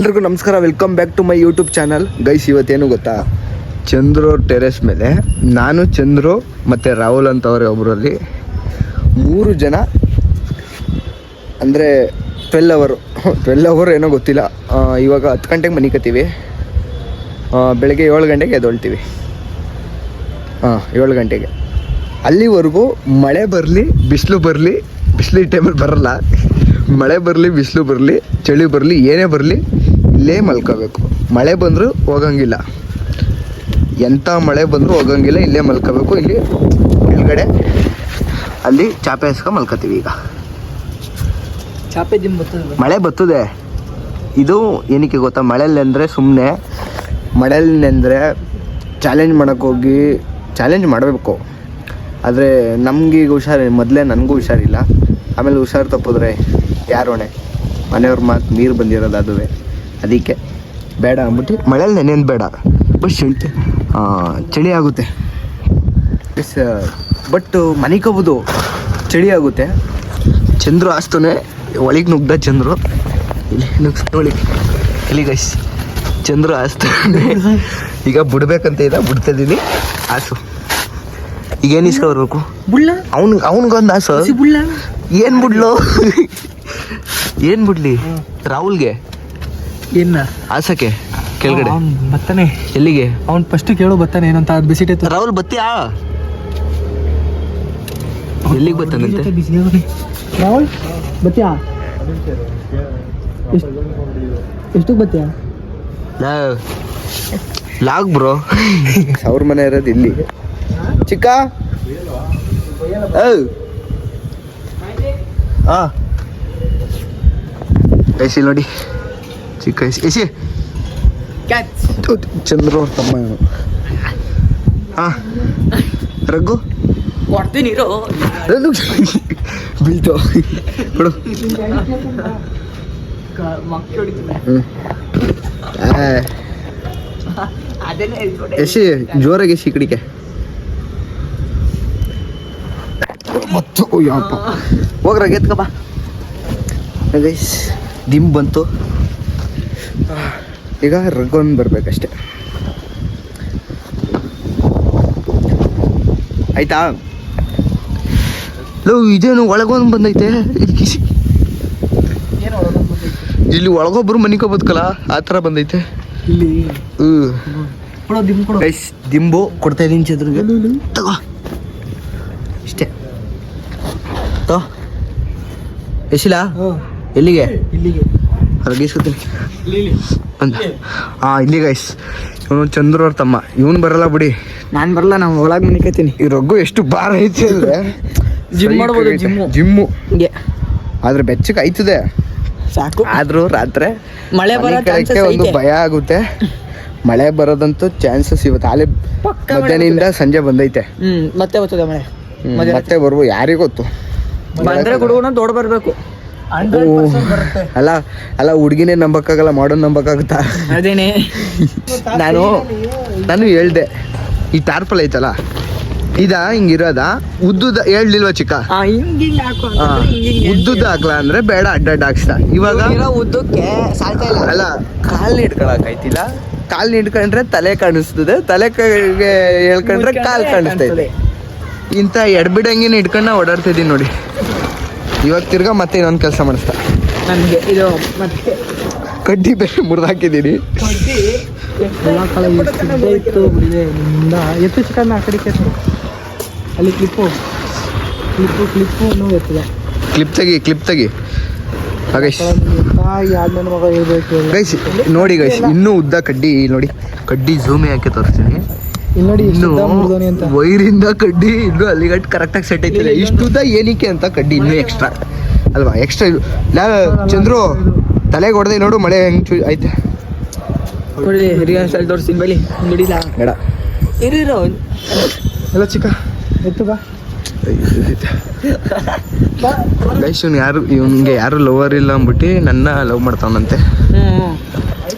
ಎಲ್ರಿಗೂ ನಮಸ್ಕಾರ, welcome back to my YouTube channel. Guys, ಇವತ್ತೇನು ಗೊತ್ತಾ, ಚಂದ್ರು ಟೆರೆಸ್ ಮೇಲೆ ನಾನು, ಚಂದ್ರು ಮತ್ತು ರಾಹುಲ್ ಅಂತವ್ರೆ ಒಬ್ಬರಲ್ಲಿ 3 ಜನ, ಅಂದರೆ 12 ಅವರ್ ಏನೋ ಗೊತ್ತಿಲ್ಲ. ಇವಾಗ 10 ಗಂಟೆಗೆ ಮನಿಕತ್ತೀವಿ, ಬೆಳಗ್ಗೆ 7 ಗಂಟೆಗೆ ಎದ್ದೊಳ್ತೀವಿ. 7 ಗಂಟೆಗೆ ಅಲ್ಲಿವರೆಗೂ ಮಳೆ ಬರಲಿ ಬಿಸಿಲು ಬರಲಿ, ಬಿಸಿಲು ಈ ಟೈಮಲ್ಲಿ ಬರಲ್ಲ, ಮಳೆ ಬರಲಿ ಬಿಸಿಲು ಬರಲಿ ಚಳಿ ಬರಲಿ ಏನೇ ಬರಲಿ ಇಲ್ಲೇ ಮಲ್ಕೋಬೇಕು. ಮಳೆ ಬಂದರೂ ಹೋಗಂಗಿಲ್ಲ, ಎಂಥ ಮಳೆ ಬಂದರೂ ಹೋಗಂಗಿಲ್ಲ, ಇಲ್ಲೇ ಮಲ್ಕೋಬೇಕು. ಇಲ್ಲಿ ಕೆಳಗಡೆ ಅಲ್ಲಿ ಚಾಪೆ ಹಾಸ್ಕೊಂಡು ಮಲ್ಕೋತೀವಿ. ಈಗ ಚಾಪೆ ಜಿಮ್ ಬರ್ತದೆ, ಮಳೆ ಬರ್ತದೆ. ಇದು ಏನಕ್ಕೆ ಗೊತ್ತಾ, ಮಳೆಯಲ್ಲಿ ಅಂದರೆ ಸುಮ್ಮನೆ ಮಳೆಯಲ್ಲಿ ನೆಂದರೆ ಚಾಲೆಂಜ್ ಮಾಡೋಕ್ಕೋಗಿ ಚಾಲೆಂಜ್ ಮಾಡಬೇಕು. ಆದರೆ ನಮಗೀಗ ಹುಷಾರಿಲ್ಲ, ಮೊದಲೇ ನನಗೂ ಹುಷಾರಿಲ್ಲ. ಆಮೇಲೆ ಹುಷಾರು ತಪ್ಪಿದ್ರೆ ಯಾರು ಹೊಣೆ? ಮನೆಯವ್ರ ಮಾತು ನೀರು ಬಂದಿರೋದು, ಅದುವೇ. ಅದಕ್ಕೆ ಬೇಡ ಅಂದ್ಬಿಟ್ಟು ಮಳೇಲಿ ನೆನೆಯೋದು ಬೇಡ. ಬಟ್ ಚಳಿ ಆಗುತ್ತೆ, ಬಟ್ ಮನಿಕೋಬೋದು, ಚಳಿ ಆಗುತ್ತೆ. ಚಂದ್ರು ಆಸ್ತಾನೆ ಒಳಗೆ ನುಗ್ದ. ಚಂದ್ರು ಇಲ್ಲಿ ನೋಡಿ, ಇಲ್ಲಿ ಗೈಸ್ ಚಂದ್ರು ಆಸ್ತಾನೆ. ಈಗ ಬಿಡ್ಬೇಕಂತ ಇದೆ, ಬಿಡ್ತಿದ್ದೀನಿ. ಆಸು ಈಗ ಏನು ಇಸ್ಕೊಬರ್ಬೇಕು? ಬುಳ್ಳ ಅವ್ನಿಗೊಂದು ಆಸು. ಬುಳ್ಳ ಏನು ಬಿಡ್ಲು? ಏನು ಬಿಡ್ಲಿ? ರಾಹುಲ್ಗೆ ಏನ ಆಸಕ್ಕೆ ಕೆಳಗಡೆ ಬತ್ತಾನೆ. ಎಲ್ಲಿಗೆ? ಅವ್ನು ಫಸ್ಟ್ ಕೇಳೋ ಬತ್ತಾನೆ ಏನಂತ, ಅದು ಬಿಸಿಟ್ಟೈತೆ. ರಾಹುಲ್ ಬತ್ತೀಯಾ? ಎಲ್ಲಿಗೆ ಬತ್ತಾನಂತೆ? ರಾಹುಲ್ ಬತ್ತೀಯಾ? ಎಷ್ಟಕ್ಕೆ ಬತ್ತೀಯಾ? Log bro. ಅವ್ರ ಮನೆ ಇರೋದು ಇಲ್ಲಿ. ಚಿಕ್ಕ ಐಸಿ ನೋಡಿ, ಚಿಕ್ಕ ಐಸಿ ಚಂದ್ರು ಅವ್ರ ತಮ್ಮ. ರಘು ಕೊಡ್ತೀನಿ ಬೀಳ್ತು ಕೊಡು. ಎಸಿ ಜೋರಾಗಿ ಎಸಿ ಕಡಿಕೆ ಮತ್ತು ಯಪ್ಪ ಹೋಗ್ರಾಗ ಎತ್ಕಪ್ಪ. ಗೈಸ್ ದಿಮ್ ಬಂತು, ಈಗ ರಘುನ್ ಬರ್ಬೇಕಷ್ಟೆ. ಆಯ್ತಾ? ಲೋ, ಇದೇನು ಒಳಗೊಂದು ಬಂದೈತೆ. ಇಲ್ಲಿ ಒಳಗೊಬ್ರು ಮನಿಕೋಬೋದಲ್ಲ, ಆ ಥರ ಬಂದೈತೆ ಇಲ್ಲಿ. ಗೈಸ್ ದಿಂಬು ಕೊಡ್ತಾ ಇದೀನಿ ಚಂದ್ರಿಗೆ, ತಗೋ ಇಷ್ಟೇ. ತೋ ಎಸಿಲ್ಲ? ಎಲ್ಲಿಗೆ? ಇಲ್ಲಿಗೆ ರಗೀಸ್ಕೊತೀನಿ ಅಂತ. ಇಲ್ಲಿ ಗೈಸ್ ಇವನು ಚಂದ್ರು ಅವ್ರ ತಮ್ಮ. ಇವನು ಬರಲ್ಲ ಬಿಡಿ, ನಾನು ಬರಲ್ಲ, ನಾವು ಒಳಗೆ ಮನಿಕತ್ತೀನಿ. ಈ ರಘು ಎಷ್ಟು ಭಾರ ಐತಿ ಅಂದ್ರೆ ಜಿಮ್ ಮಾಡ್ಬೋದು. ಜಿಮ್ಮು ಹಿಂಗೆ ಆದ್ರೆ ಬೆಚ್ಚಗೆ ಆಯ್ತದೆ. ಸಾಕು. ಆದ್ರೂ ರಾತ್ರಿ ಮಳೆ ಬರೋಕ್ಕೆ ಒಂದು ಭಯ ಆಗುತ್ತೆ. ಮಳೆ ಬರೋದಂತೂ ಚಾನ್ಸಸ್ ಇವತ್ತು ಅಲ್ಲಿ ಮಧ್ಯಾಹ್ನದಿಂದ ಸಂಜೆ ಬಂದೈತೆ. ಮತ್ತೆ ಬರ್ತದೆ ಮಳೆ, ಮತ್ತೆ ಬರ್ಬೋದು, ಯಾರಿಗೂ ಗೊತ್ತು. ಬಂದ್ರೆ ಗುಡುಗುಣ ದೊಡ್ಡ ಬರಬೇಕು. ಅಲ್ಲ ಹುಡುಗಿನೇ ನಂಬಕ್ಕಾಗಲ್ಲ, ಮಾಡೋನ್ ನಂಬಕ್ಕಾಗುತ್ತಾ? ಅದೇನೆ ನಾನು ಹೇಳ್ದೆ, ಈ ಟಾರ್ಪಲ್ ಐತಲ್ಲ ಇದ ಹಿಂಗಿರೋದ ಉದ್ದುದ ಹೇಳ್ಲಿಲ್ವಾ ಚಿಕ್ಕ? ಉದ್ದುದ ಹಾಕ್ಲಾ ಅಂದ್ರೆ ಬೇಡ, ಅಡ್ಡಡ್ಡ ಹಾಕ್ಸ್ತಾ. ಇವಾಗ ಉದ್ದಕ್ಕೆ ಸಾಲ್ತಾ ಇಲ್ಲ. ಅಲ್ಲ, ಕಾಲ್ನ ಹಿಡ್ಕೊಳಕ್ ಆಯ್ತಿಲ್ಲ. ಕಾಲ್ನ ಹಿಡ್ಕೊಂಡ್ರೆ ತಲೆ ಕಾಣಿಸ್ತದೆ, ತಲೆ ಹೇಳ್ಕೊಂಡ್ರೆ ಕಾಲ್ ಕಾಣಿಸ್ತೈತೆ. ಇಂಥ ಎಡ್ಬಿಡಂಗಿನ ಹಿಡ್ಕೊಂಡು ಓಡಾಡ್ತಿದ್ದೀನಿ ನೋಡಿ. ಇವಾಗ ತಿರ್ಗಾ ಮತ್ತೆ ಇನ್ನೊಂದು ಕೆಲಸ ಮಾಡಿಸ್ತಾ, ನನಗೆ ಇದು ಮತ್ತೆ ಕಡ್ಡಿ ಬೇರೆ ಮುರಿದಾಕಿದ್ದೀನಿ. ಎತ್ತು ಚಿಕನ್ ಆ ಕಡೆ ಅಲ್ಲಿ ಕ್ಲಿಪ್ಪು ಇರ್ತದೆ. ಕ್ಲಿಪ್ ತೆಗಿ ಗೈಸ್. ಮಗ ಇರಬೇಕು ಗೈಸ್ ನೋಡಿ ಗೈಸ್, ಇನ್ನೂ ಉದ್ದ ಕಡ್ಡಿ ನೋಡಿ. ಕಡ್ಡಿ ಝೂಮಿ ಹಾಕಿ ತೋರಿಸ್ತೀನಿ. ಇಲ್ಲಿ ನೋಡಿ, ಇನ್ನು ಅಂತ ವೈರಿಂದ ಕಡ್ಡಿ ಇನ್ನು ಅಲ್ಲಿಗಟ್ಟು ಕರೆಕ್ಟಾಗಿ ಸೆಟ್ ಐತಿಲ್ಲ. ಇಷ್ಟು ಉದ್ದ ಏನಕ್ಕೆ ಅಂತ ಕಡ್ಡಿ ಇನ್ನೂ ಎಕ್ಸ್ಟ್ರಾ ಅಲ್ವಾ? ಎಕ್ಸ್ಟ್ರಾ ಇದು ಚಂದ್ರು ತಲೆಗೆ ಹೊಡೆದೆ ನೋಡು, ಮಳೆ ಹೆಂಗೆ ಐತೆ. ತೋರಿಸ್ತೀನಿ ಬಳಿ ನುಡಿಲ್ಲ ಬೇಡ ಇರೋ ಎಲ್ಲ ಚಿಕ್ಕ ಎತ್ತು ಬಾ. ಗೈಸ್ ಇವನ್ಗೆ ಯಾರು ಲವರ್ ಇಲ್ಲ ಅಂದ್ಬಿಟ್ಟು ನನ್ನ ಲವ್ ಮಾಡ್ತಾವನಂತೆ.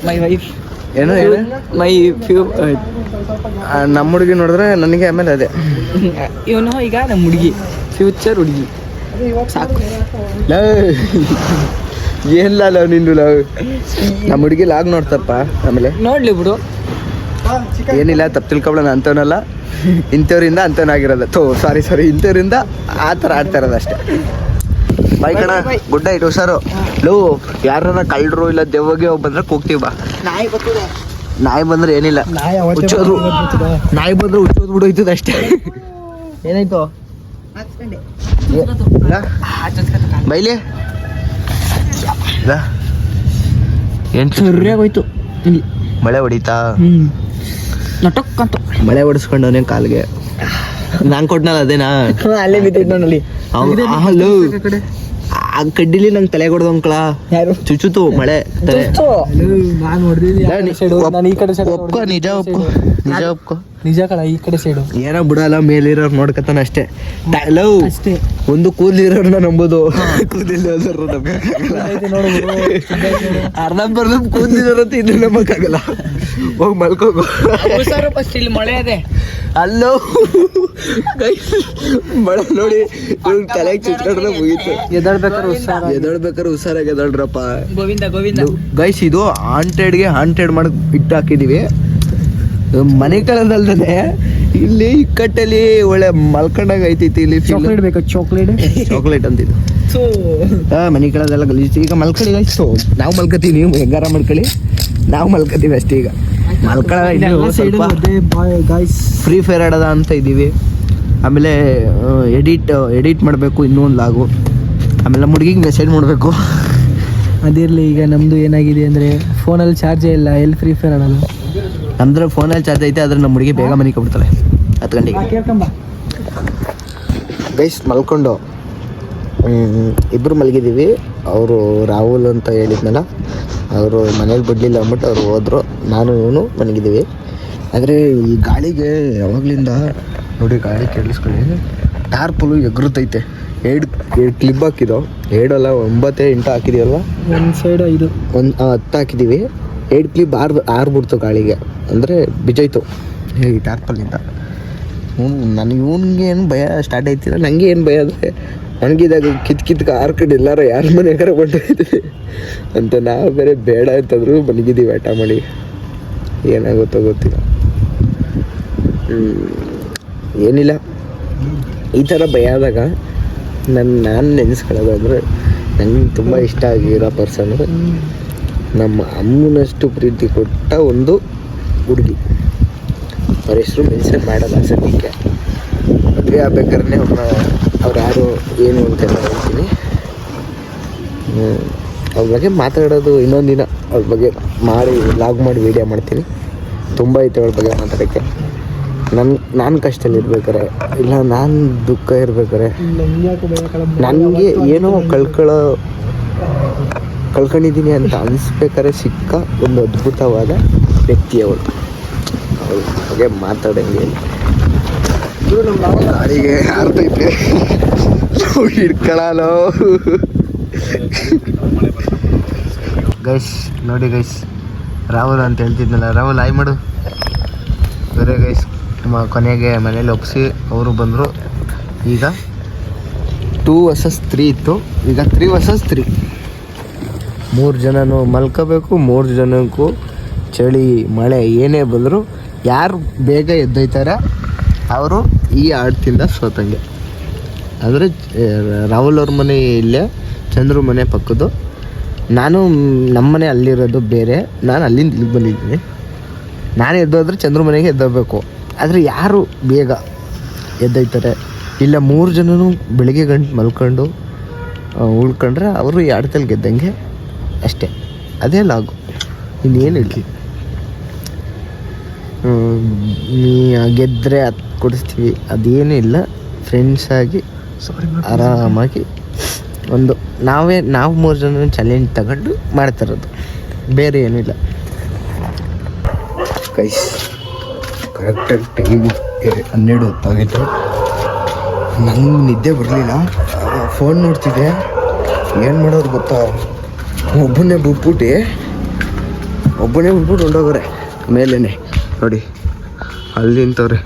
ಮೈ ವೈಫ್ ಏನೋ ಮೈ ಫ್ಯೂ. ನಮ್ಮ ಹುಡುಗಿ ನೋಡಿದ್ರೆ ನನಗೆ ಆಮೇಲೆ ಅದೇ ಇವನು ಈಗ ನಮ್ಮ ಹುಡುಗಿ, ಫ್ಯೂಚರ್ ಹುಡುಗಿ. ಸಾಕು. ಏನಿಲ್ಲ ನಿಂದು ನಮ್ಮ ಹುಡುಗಿ ಲಾಗ್ ನೋಡ್ತಪ್ಪ ಆಮೇಲೆ ನೋಡ್ಲಿ ಬಿಡು. ಏನಿಲ್ಲ ತಪ್ಪು ತಿಳ್ಕೊಬಿಡೋಣ ಅಂತವನಲ್ಲ, ಇಂಥವ್ರಿಂದ ಅಂತವನಾಗಿರೋದು. ಸಾರಿ ಇಂಥವ್ರಿಂದ ಆ ಥರ ಆಡ್ತಾ ಇರೋದು ಅಷ್ಟೇ. ಬಾಯ್ ಕಣ, ಗುಡ್ ನೈಟ್, ಹುಷಾರು. ಲೋ ಯಾರನ್ನ ಕಳ್ಳರು ಇಲ್ಲ ದೆವ್ವಗೆ ಬಂದ್ರೆ ಕೂಗ್ತೀವಿ ಬಾ. ನಾಯಿ ಬಂದ್ರೆ ಏನಿಲ್ಲ, ಹುಚ್ಚೋದು ನಾಯಿ ಬಂದ್ರೆ ಹುಚ್ಚೋದು ಬಿಡೋಯ್ತದ ಅಷ್ಟೇ. ಏನಾಯ್ತು ಬೈಲಿ ಏನ್ ಸರಿಯಾಗೋಯ್ತು. ಮಳೆ ಹೊಡಿತಾ ನಟಕ್ ಅಂತ ಮಳೆ ಹೊಡಿಸ್ಕೊಂಡವನೇ ಕಾಲ್ಗೆ. ನಾನ್ ಕೊಟ್ನಲ್ಲ ಅದೇನಾ ಅಲ್ಲೇ ಬಿದ್ದಿದ್ದು ನೋಡಿ. ಹಲೋ ಆ ಕಡ್ಡಿಲಿ ನಂಗೆ ತಲೆ ಕೊಡ್ದಂಕ್ಳ ಯಾರು ಚುಚ್ಚುತು ಮಳೆ ತಲೆ. ನಾನು ನೋಡಿದ್ವಿ ನಾನು ಈ ಕಡೆ ಸೈಡ್ ಒಪ್ಕೋ, ನಿಜ ಒಪ್ಕೋ. ನಿಜ ಕಳ ಈ ಕಡೆ ಸೈಡು ಏನೋ ಬಿಡಲ್ಲ, ಮೇಲಿರೋರು ನೋಡ್ಕತಾನ ಅಷ್ಟೇ. ಲವ್ ಅಷ್ಟೇ. ಒಂದು ಕೂದಲಿರೋರ್ನ ನಂಬೋದು, ಅರ್ಧಂಬರ್ಧ ಕೂದಲಿರೋರಂತ ಇನ್ನು ನಂಬಕ್ಕಾಗಲ್ಲ. ಹೋಗಿ ಮಲ್ಕೋಗೋ. ಫಸ್ಟ್ ಇಲ್ಲಿ ಮಳೆ ಅದೇ ಅಲ್ಲೋ ಮಳೆ ನೋಡಿ ತಲೆಗೆ ಚುಚ್ಕೊಂಡ್ರೆ ಮುಗೀತು. ಎದಳ್ಬೇಕಾದ್ರೆ ಹುಷಾರಾಗಿ ಎದಳ್ರಪ್ಪ. ಗೋವಿಂದ ಗೈಸ್, ಇದು ಹಾಂಟೆಡ್ಗೆ ಮಾಡಕ್ ಇಟ್ಟು ಹಾಕಿದೀವಿ. ಮನೆ ಕಳದಲ್ದೇ ಇಲ್ಲಿ ಇಕ್ಕಟ್ಟಲ್ಲಿ ಒಳ್ಳೆ ಮಲ್ಕೊಂಡಾಗ ಐತೈತಿ. ಇಲ್ಲಿ ಚಾಕ್ಲೇಟ್ ಬೇಕಾ? ಚಾಕ್ಲೇಟ್ ಅಂತಿದ್ದು ಮನೆ ಕಳದೆಲ್ಲ ಗಲೀಜು. ಈಗ ಮಲ್ಕೊಳ್ಳಿ ಗೈಸ್, ನಾವು ಮಲ್ಕೋತೀವಿ, ನೀವು ಹೆಂಗಾರ ಮಾಡ್ಕೊಳ್ಳಿ, ನಾವು ಮಲ್ಕೋತೀವಿ ಅಷ್ಟೇ. ಈಗ ಸ್ವಲ್ಪ ಫ್ರೀ ಫೈರ್ ಆಡೋದ ಅಂತ ಇದ್ದೀವಿ. ಆಮೇಲೆ ಎಡಿಟ್ ಮಾಡಬೇಕು ಇನ್ನೂ ಒಂದು ಲಾಗು. ಆಮೇಲೆ ನಮ್ಮ ಹುಡುಗಿಗೆ ಮೆಸೇಜ್ ಮಾಡಬೇಕು. ಅದಿರಲಿ. ಈಗ ನಮ್ಮದು ಏನಾಗಿದೆ ಅಂದರೆ ಫೋನಲ್ಲಿ ಚಾರ್ಜೇ ಇಲ್ಲ, ಎಲ್ಲಿ ಫ್ರೀ ಫೈರ್ ಆಡೋದು. ನಮ್ದ್ರೆ ಫೋನಲ್ಲಿ ಚಾರ್ಜ್ ಐತೆ, ಆದರೆ ನಮ್ಮ ಹುಡುಗಿ ಬೇಗ ಮನೆಗೆ ಕೊಡ್ತಾಳೆ 10 ಗಂಟೆಗೆ. ಗೈಸ್ ಮಲ್ಕೊಂಡು ಇಬ್ಬರು ಮಲಗಿದ್ದೀವಿ. ಅವರು ರಾಹುಲ್ ಅಂತ ಹೇಳಿದ್ನಲ್ಲ, ಅವರು ಮನೇಲಿ ಬಿಡಲಿಲ್ಲ ಅಂದ್ಬಿಟ್ಟು ಅವ್ರು ಹೋದರು. ನಾನು ಇವನು ಮಲಗಿದ್ದೀವಿ. ಆದರೆ ಈ ಗಾಳಿಗೆ ಯಾವಾಗಲಿಂದ ನೋಡಿ, ಗಾಳಿ ಕೇಳಿಸ್ಕೊಳ್ಳಿ, ಟಾರ್ಪುಲು ಎಗರುತ್ತೈತೆ. 2 ಕ್ಲಿಪ್ ಹಾಕಿದೋ, 7 ಅಲ್ಲ 9 8 ಹಾಕಿದೀವಲ್ವ, ಒಂದು ಸೈಡು 5 10 ಹಾಕಿದ್ದೀವಿ. 2 ಕ್ಲಿಪ್ ಆರ್ಬಿಡ್ತು ಗಾಳಿಗೆ, ಅಂದರೆ ಬಿಜೋಯ್ತು ಈ ಟಾರ್ಪಲ್ಲಿಂದ. ನನಗೆ ಇವನಿಗೆ ಏನು ಭಯ ಸ್ಟಾರ್ಟ್ ಆಯ್ತಿಲ್ಲ, ನನಗೆ ಏನು ಭಯ ಅಂದರೆ ಒಣಗಿದಾಗ ಕಿತ್ಕ ಆರ್ಕಂಡು ಎಲ್ಲಾರು ಯಾರ ಮನೆಗಾರ ಹೊಂಟೋಯ್ತೀವಿ ಅಂತ. ನಾವು ಬೇರೆ ಬೇಡ ಅಂತಂದ್ರು ಮಲಗಿದ್ದೀವಿ ಆಟ ಮಾಡಿ. ಏನಾಗುತ್ತೋ ಗೊತ್ತಿಲ್ಲ. ಏನಿಲ್ಲ, ಈ ಥರ ಭಯ ಆದಾಗ ನಾನು ನೆನೆಸ್ಕೊಳ್ಳೋದು ಅಂದರೆ ನನಗೆ ತುಂಬ ಇಷ್ಟ ಆಗಿರೋ ಪರ್ಸನ್ ನಮ್ಮ ಅಮ್ಮನಷ್ಟು ಪ್ರೀತಿ ಕೊಟ್ಟ ಒಂದು ಹುಡುಗಿ. ಅವ್ರ ಹೆಸರು ಮೆನ್ಷನ್ ಮಾಡಲ್ಲ ಸದ್ಯಕ್ಕೆ. ಮದುವೆ ಆಗ್ಬೇಕಾದ್ರೆ ಅವ್ರು ಯಾರು ಏನು ಅಂತೆಲ್ಲ ಹೇಳ್ತೀನಿ. ಅವ್ರ ಬಗ್ಗೆ ಮಾತಾಡೋದು ಇನ್ನೊಂದು ದಿನ, ಅವ್ರ ಬಗ್ಗೆ ಮಾಡಿ ಲಾಗ್ ಮಾಡಿ ವೀಡಿಯೋ ಮಾಡ್ತೀನಿ. ತುಂಬ ಐತೆ ಅವ್ರ ಬಗ್ಗೆ ಮಾತಾಡೋಕ್ಕೆ. ನಾನು ಕಷ್ಟದಲ್ಲಿ ಇರ್ಬೇಕಾರೆ, ಇಲ್ಲ ನಾನು ದುಃಖ ಇರ್ಬೇಕಾರೆ, ನನಗೆ ಏನೋ ಕಳ್ಕೊಂಡಿದ್ದೀನಿ ಅಂತ ಅನಿಸ್ಬೇಕಾದ್ರೆ ಸಿಕ್ಕ ಒಂದು ಅದ್ಭುತವಾದ ವ್ಯಕ್ತಿ ಅವಳು. ಅವ್ರ ಬಗ್ಗೆ ಮಾತಾಡೋಂಗೆ ಗಾಡಿಗೆ ಹಾರ್ತೈತೆ ಹಿಡ್ಕೊಳ್ಳೋ. ಗೈಸ್ ನೋಡಿ ಗೈಸ್, ರಾಹುಲ್ ಅಂತ ಹೇಳ್ತಿದ್ನಲ್ಲ, ರಾಹುಲ್ ಆಯ್ ಮಾಡು. ಬೇರೆ ಗೈಸ್ ಕೊನೆಗೆ ಮನೇಲಿ ಒಪ್ಪಿಸಿ ಅವರು ಬಂದರು. ಈಗ 2 vs 3 ಇತ್ತು, ಈಗ 3 vs 3. 3 ಜನನೂ ಮಲ್ಕೋಬೇಕು. 3 ಜನಕ್ಕೂ ಚಳಿ ಮಳೆ ಏನೇ ಬಂದರೂ ಯಾರು ಬೇಗ ಎದ್ದೊಯ್ತಾರೆ ಅವರು ಈ ಆಟದಿಂದ ಸೋತಂಗೆ. ಅಂದರೆ ರಾಹುಲ್ ಅವ್ರ ಮನೆ ಇಲ್ಲೇ, ಚಂದ್ರು ಮನೆ ಪಕ್ಕದ್ದು. ನಾನು ನಮ್ಮನೆ ಅಲ್ಲಿರೋದು ಬೇರೆ, ನಾನು ಅಲ್ಲಿಂದ ಇಲ್ಲಿಗೆ ಬಂದಿದ್ದೀನಿ. ನಾನು ಎದ್ದೋದ್ರೆ ಚಂದ್ರು ಮನೆಗೆ ಎದ್ದೋಗ್ಬೇಕು. ಆದರೆ ಯಾರು ಬೇಗ ಎದ್ದೊಯ್ತಾರೆ, ಇಲ್ಲ 3 ಜನನೂ ಬೆಳಿಗ್ಗೆ ಗಂಟು ಮಲ್ಕೊಂಡು ಉಳ್ಕೊಂಡ್ರೆ ಅವರು ಈ ಆಟದಲ್ಲಿ ಗೆದ್ದಂಗೆ ಅಷ್ಟೇ. ಅದೇ ಲಾಗು, ಇನ್ನೇನು ಹೇಳಿ. ಗೆದ್ದರೆ ಅದು ಕೊಡಿಸ್ತೀವಿ, ಅದೇನೂ ಇಲ್ಲ. ಫ್ರೆಂಡ್ಸ್ ಆಗಿ ಆರಾಮಾಗಿ ಒಂದು ನಾವು 3 ಜನ ಚಾಲೆಂಜ್ ತಗೊಂಡು ಮಾಡ್ತಿರೋದು, ಬೇರೆ ಏನೂ ಇಲ್ಲ. ಗೈಸ್ ಕರೆಕ್ಟಾಗಿ ಟೈಮ್ 12 ಹೊತ್ತಾಗಿತ್ತು. ನನಗೆ ನಿದ್ದೆ ಬರಲಿಲ್ಲ. ಫೋನ್ ನೋಡ್ತಿದ್ದೆ, ಏನು ಮಾಡೋದು ಗೊತ್ತಾ, ಒಬ್ಬನೇ ಬಿಟ್ಬಿಟ್ಟು ಹೊಂಟೋಗ್ರೆ ಮೇಲೇ ನೋಡಿ, ಅಲ್ಲಿ ನಿಂತವ್ರೆ.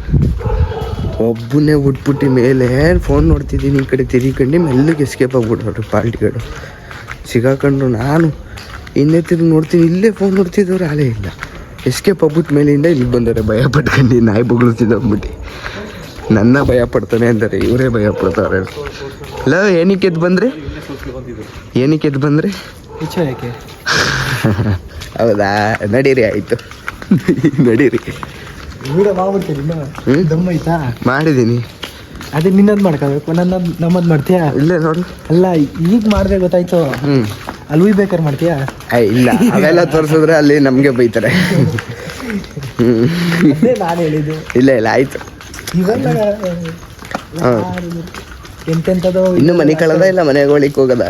ಒಬ್ಬನೇ ಬಿಟ್ಬಿಟ್ಟು ಮೇಲೆ ಫೋನ್ ನೋಡ್ತಿದ್ದೀನಿ. ಈ ಕಡೆ ತಿರ್ಕೊಂಡು ಮೆಲ್ಲಗೆ ಎಸ್ಕೇಪ್ ಆಗ್ಬಿಟ್ಟವ್ರಿ ಪಾರ್ಟಿಗಳು. ಸಿಗಾಕೊಂಡು ನಾನು ಹಿಂದೆ ತಿರುಗಿ ನೋಡ್ತೀನಿ, ಇಲ್ಲೇ ಫೋನ್ ನೋಡ್ತಿದ್ದವ್ರು ಅಲೇ ಇಲ್ಲ. ಎಸ್ಕೇಪ್ ಆಗ್ಬಿಟ್ಟು ಮೇಲಿಂದ ಇಲ್ಲಿ ಬಂದರೆ ಭಯ ಪಟ್ಕೊಂಡು ನಾಯಿ ಬೊಗಳ್ತಿದ್ದ ಅಂದ್ಬಿಟ್ಟು ನನ್ನ ಭಯ ಪಡ್ತಾನೆ ಅಂತಾರೆ, ಇವರೇ ಭಯ ಪಡ್ತಾರೆ. ಇಲ್ಲ ಏನಕ್ಕೆ ಎದ್ದು ಬಂದರೆ ಇಚ್ಛೆ ಯಾಕೆ? ಹೌದಾ, ನಡೀರಿ ಆಯಿತು ನಡೀರಿ. ವೀಡಿಯೋ ಮಾಡ್ಬಿಡ್ತೀನಿ ದಮ್ಮ ಆಯ್ತಾ? ಮಾಡಿದ್ದೀನಿ. ಅದೇ ನಿನ್ನದು ಮಾಡ್ಕೋಬೇಕು, ನಮ್ಮದು ಮಾಡ್ತೀಯಾ? ಇಲ್ಲೇ ನೋಡು. ಅಲ್ಲ ಈಗ ಮಾಡಿದ್ರೆ ಗೊತ್ತಾಯ್ತು, ಅಲ್ಲಿ ಬೇಕಾದ್ರೆ ಮಾಡ್ತೀಯಾ? ಇಲ್ಲ, ಅವೆಲ್ಲ ತೋರಿಸಿದ್ರೆ ಅಲ್ಲಿ ನಮಗೆ ಬೈತಾರೆ. ಅದೇ ನಾನು ಹೇಳಿದ್ದು. ಇಲ್ಲ ಆಯಿತು. ಇವೆಲ್ಲ ಎಂತೆಂಥದ್ದು ಇನ್ನು ಮನೆ ಕಳೆದ ಇಲ್ಲ ಮನೆಗೆ ಒಳಿಕ್ ಹೋಗದ?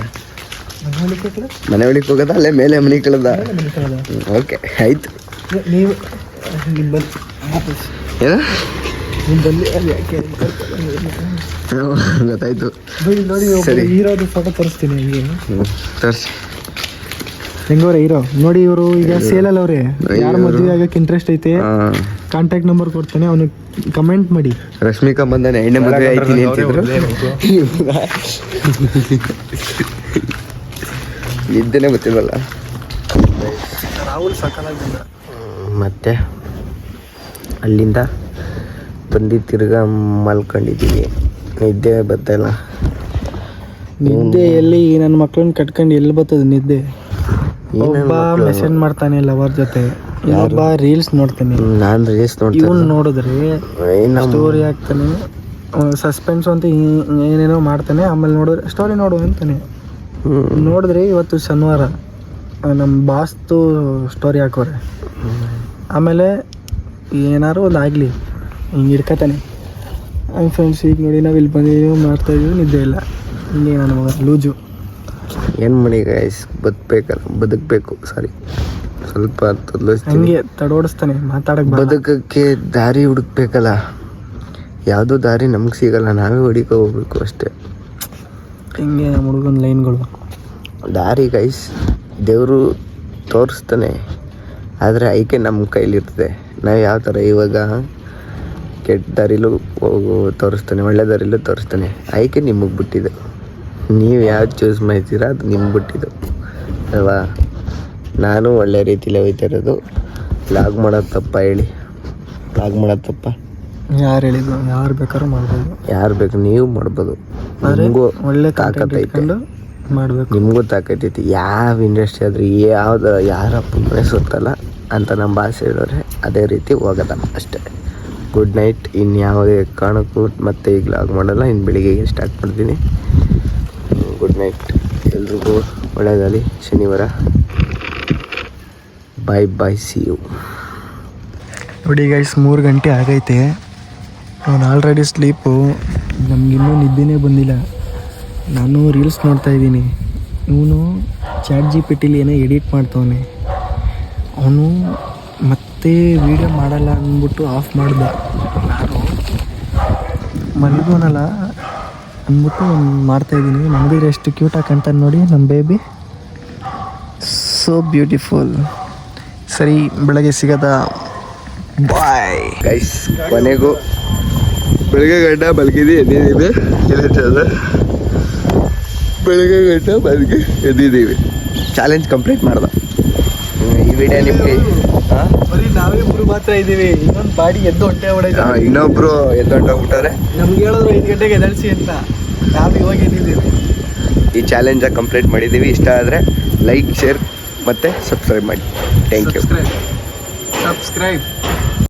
ಮನೆ ಒಳಿಕ್ ಹೋಗದ, ಅಲ್ಲೇ ಮೇಲೆ ಮನೆ ಕಳೆದ. ಓಕೆ ಆಯ್ತು. ನೀವು ಏನು ಗೊತ್ತಾಯ್ತು. ಗೊತ್ತಾಯ್ತು. ನೋಡಿ ಹೀರೋದು ಫೋಟೋ ತೋರಿಸ್ತೀನಿ. ಹಂಗೆ ತೋರಿಸಿ. ಹೆಂಗವ್ರೆ ಹೀರೋ ನೋಡಿ. ಇವರು ಈಗ ಸೇಲಲ್ಲಿ ಅವ್ರೆ, ಯಾರು ಮದುವೆ ಆಗಕ್ಕೆ ಇಂಟ್ರೆಸ್ಟ್ ಐತೆ ಕಾಂಟ್ಯಾಕ್ಟ್ ನಂಬರ್ ಕೊಡ್ತಾನೆ, ಅವನಿಗೆ ಕಮೆಂಟ್ ಮಾಡಿ. ರಶ್ಮಿಕಾ ಬಂದಾನೆ, ಎಣ್ಣೆ ಮದುವೆ ಆಯ್ತೀನಿ ಅಂತಿದ್ರು. ನಿದ್ದೆನೇ ಗೊತ್ತಿಲ್ವಲ್ಲ. ರಾಹುಲ್ ಸಕಲಾಗಿಲ್ಲ. ಮತ್ತೆ ಅಲ್ಲಿಂದ ಬಂದು ತಿರ್ಗಾ ಮಲ್ಕೊಂಡಿದ್ದೀವಿ, ನಿದ್ದೆ ಬರ್ತಾಯಿಲ್ಲ. ನಿದ್ದೆ ಎಲ್ಲಿ? ನನ್ನ ಮಕ್ಳನ್ನ ಕಟ್ಕೊಂಡು ಎಲ್ಲಿ ಬರ್ತದೆ ನಿದ್ದೆ? ಒಬ್ಬ ಮೆಸೇಜ್ ಮಾಡ್ತಾನೆ ಲವರ್ ಜೊತೆ, ಇನ್ನೊಬ್ಬ ರೀಲ್ಸ್ ನೋಡ್ತಾನೆ. ನಾನು ರೀಲ್ಸ್ ನೋಡ್ತೀನಿ. ಇವನು ನೋಡಿದ್ರೆ ಸ್ಟೋರಿ ಹಾಕ್ತಾನೆ, ಸಸ್ಪೆನ್ಸ್ ಅಂತ ಏನೇನೋ ಮಾಡ್ತಾನೆ. ಆಮೇಲೆ ನೋಡಿದ್ರೆ ಸ್ಟೋರಿ ನೋಡು ಅಂತಾನೆ. ನೋಡಿದ್ರೆ ಇವತ್ತು ಶನಿವಾರ ನಮ್ಮ ಬಾಸ್ತು ಸ್ಟೋರಿ ಹಾಕೋರೆ. ಆಮೇಲೆ ಏನಾರು ಒಂದು ಆಗಲಿ ಹಿಂಗೆ ಹಿಡ್ಕತಾನೆ. ಹಂಗೆ ಫ್ರೆಂಡ್ಸ್ ಈಗ ನೋಡಿ ನಾವು ಇಲ್ಲಿ ಬಂದಿದ್ದೀವಿ, ಮಾಡ್ತಾಯಿದ್ದೀವಿ, ನಿದ್ದೆ ಇಲ್ಲ. ಹಿಂಗೆ ನನ್ನ ಮಗ ಲೂಜು. ಏನು ಮಾಡಿ ಗೈಸ್, ಬದುಕಬೇಕು. ಸಾರಿ, ಸ್ವಲ್ಪ ಹಂಗೆ ತಡೋಡಿಸ್ತಾನೆ ಮಾತಾಡಕ್ಕೆ. ಬದುಕಕ್ಕೆ ದಾರಿ ಹುಡುಕ್ಬೇಕಲ್ಲ, ಯಾವುದೋ ದಾರಿ ನಮ್ಗೆ ಸಿಗಲ್ಲ, ನಾವೇ ಹುಡುಕೋ ಹೋಗ್ಬೇಕು ಅಷ್ಟೇ. ಹಿಂಗೆ ನಮ್ಮ ಹುಡುಗನ ಲೈನ್ಗಳು. ದಾರಿ ಗೈಸ್ ದೇವರು ತೋರಿಸ್ತಾನೆ, ಆದರೆ ಐಕೆ ನಮ್ಮ ಕೈಲಿರ್ತದೆ. ನಾವು ಯಾವ ಥರ ಇವಾಗ ಕೆಟ್ಟ ದಾರಿಲೂ ತೋರಿಸ್ತಾನೆ, ಒಳ್ಳೆ ದಾರಿಲೂ ತೋರಿಸ್ತಾನೆ. ಐಕೆ ನಿಮಗೆ ಬಿಟ್ಟಿದ್ದು, ನೀವು ಯಾವ್ದು ಚೂಸ್ ಮಾಡ್ತೀರಾ ಅದು ನಿಮ್ಗೆ ಬಿಟ್ಟಿದ್ದು ಅಲ್ವಾ. ನಾನು ಒಳ್ಳೆ ರೀತಿಲೇ ಹೋಯ್ತಾ ಇರೋದು. ಲಾಗ್ ಮಾಡೋದು ತಪ್ಪ ಹೇಳಿ? ಲಾಗ್ ಮಾಡೋದು ತಪ್ಪ? ಯಾರು ಹೇಳಿದ್ರು? ಯಾರು ಬೇಕಾದ್ರೂ ಮಾಡ್ಬೋದು. ಯಾರು ಬೇಕು ನೀವು ಮಾಡ್ಬೋದು. ನಿಮಗೂ ಒಳ್ಳೆ ತಾಕತ್ತೈತೆ, ಮಾಡಬೇಕು. ನಿಮಗೂ ತಾಕತ್ತೈತಿ. ಯಾವ ಇಂಡಸ್ಟ್ರಿ ಆದರೂ ಯಾರಪ್ಪ ಮನೆ ಸುತ್ತಲ್ಲ ಅಂತ ನಮ್ಮ ಭಾಷೆ ಹೇಳೋರೆ ಅದೇ ರೀತಿ ಹೋಗೋದ ಅಷ್ಟೇ. Good night. ಇನ್ನು ಯಾವುದೇ ಕಾರಣಕ್ಕೂ ಮತ್ತೆ ಈಗ ಲಾಗ್ ಮಾಡಲ್ಲ, ಇನ್ನು ಬೆಳಿಗ್ಗೆಗೆ ಸ್ಟಾರ್ಟ್ ಮಾಡ್ತೀನಿ. ಗುಡ್ ನೈಟ್ ಎಲ್ರಿಗೂ, ಒಳ್ಳೆಯದಾಗಲಿ. ಶನಿವಾರ ಬಾಯ್ ಸಿ ಯು. ನೋಡಿ ಗೈಸ್, 3 ಗಂಟೆ ಆಗೈತೆ. ಅವನು ಆಲ್ರೆಡಿ ಸ್ಲೀಪು, ನಮಗಿನ್ನೂ ನಿದ್ದೆನೇ ಬಂದಿಲ್ಲ. ನಾನು ರೀಲ್ಸ್ ನೋಡ್ತಾಯಿದ್ದೀನಿ, ಇವನು ಚಾಟ್ GPT ಏನೋ ಎಡಿಟ್ ಮಾಡ್ತವನೆ. ಅವನು ಮತ್ತೆ ವೀಡಿಯೋ ಮಾಡಲ್ಲ ಅಂದ್ಬಿಟ್ಟು ಆಫ್ ಮಾಡ್ದ. ನಾನು ಮಲಗೋನಲ್ಲ ಅಂದ್ಬಿಟ್ಟು ಮಾಡ್ತಾಯಿದ್ದೀನಿ. ಮಲಗಿದ್ರೆ ಎಷ್ಟು ಕ್ಯೂಟಾಗಿ ಕಾಣ್ತಾನೆ ನೋಡಿ ನಮ್ಮ ಬೇಬಿ, ಸೋ ಬ್ಯೂಟಿಫುಲ್. ಸರಿ, ಬೆಳಗ್ಗೆ ಸಿಗೋದ. Bye guys. ಕೊನೆಗೂ ಬೆಳಗ್ಗೆ ಗಂಟ ಮಲಗಿದ್ದು ಎದ್ದಿದ್ದೀವಿ. ಬೆಳಗ್ಗೆ ಗಂಟ ಮಲಗಿ ಎದ್ದಿದ್ದೀವಿ. ಚಾಲೆಂಜ್ ಕಂಪ್ಲೀಟ್ ಮಾಡ್ದೆ. ಈ ವಿಡಿಯೋ ನಿಮಗೆ ಬರೀ ನಾವೇ 3 ಮಾತ್ರ ಇದ್ದೀವಿ. ಇನ್ನೊಂದು ಬಾಡಿ ಎದ್ದು ಹೊಟ್ಟೆ ಹೊಡೆದ. ಇನ್ನೊಬ್ರು ಎದ್ದು ಹೊಂಟೋಗ್ಬಿಟ್ಟಾರೆ. ನಮ್ಗೆ ಹೇಳಿದ್ರು 5 ಗಂಟೆಗೆ ಎದಳಿಸಿ ಅಂತ, ನಾವು ಇವಾಗ ಎದ್ದಿದ್ದೀವಿ. ಈ ಚಾಲೆಂಜಾಗಿ ಕಂಪ್ಲೀಟ್ ಮಾಡಿದ್ದೀವಿ. ಇಷ್ಟ ಆದರೆ ಲೈಕ್, ಶೇರ್ ಮತ್ತು ಸಬ್ಸ್ಕ್ರೈಬ್ ಮಾಡಿ. Thank you. ಸಬ್ಸ್ಕ್ರೈಬ್.